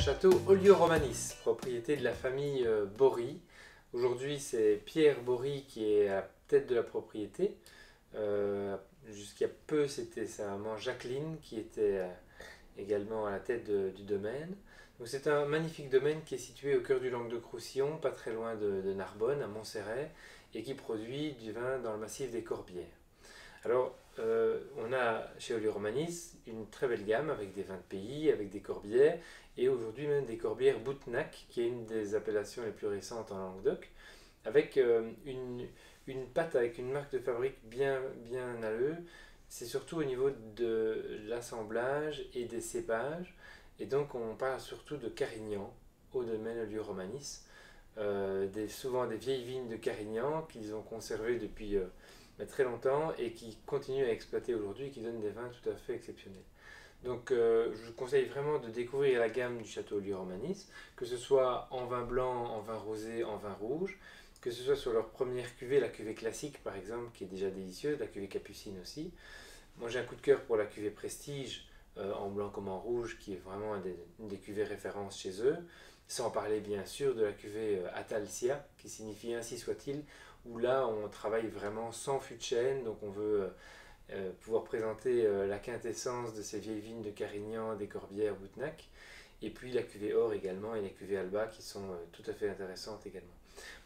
Château Olio-Romanis, propriété de la famille Bory. Aujourd'hui, c'est Pierre Bory qui est à la tête de la propriété. Jusqu'à peu, c'était sa maman Jacqueline qui était également à la tête du domaine. Donc, c'est un magnifique domaine qui est situé au cœur du Languedoc-Roussillon, pas très loin de Narbonne, à Montserrat, et qui produit du vin dans le massif des Corbières. Alors, on a chez Olio-Romanis une très belle gamme avec des vins de pays, avec des corbières, et aujourd'hui même des corbières Boutnac, qui est une des appellations les plus récentes en Languedoc, avec une pâte avec une marque de fabrique bien à eux. C'est surtout au niveau de l'assemblage et des cépages, et donc on parle surtout de Carignan au domaine Olio-Romanis. Souvent des vieilles vignes de Carignan qu'ils ont conservées depuis très longtemps et qui continuent à exploiter aujourd'hui et qui donnent des vins tout à fait exceptionnels. Donc je vous conseille vraiment de découvrir la gamme du château Olio-Romanis, que ce soit en vin blanc, en vin rosé, en vin rouge, que ce soit sur leur première cuvée, la cuvée classique par exemple, qui est déjà délicieuse, la cuvée capucine aussi. Moi j'ai un coup de cœur pour la cuvée Prestige, en blanc comme en rouge, qui est vraiment une des cuvées références chez eux. Sans parler bien sûr de la cuvée Atalsia, qui signifie ainsi soit-il, où là on travaille vraiment sans fût de chêne, donc on veut pouvoir présenter la quintessence de ces vieilles vignes de Carignan, des Corbières, Boutnac, et puis la cuvée Or également et la cuvée Alba qui sont tout à fait intéressantes également.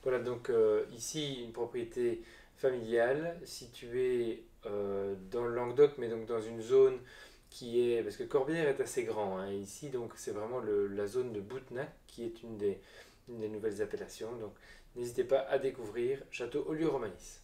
Voilà, donc ici une propriété familiale située dans le Languedoc, mais donc dans une zone qui est, parce que Corbière est assez grand, hein, ici donc c'est vraiment la zone de Boutnac qui est une des nouvelles appellations, donc n'hésitez pas à découvrir Château Olio-Romanis.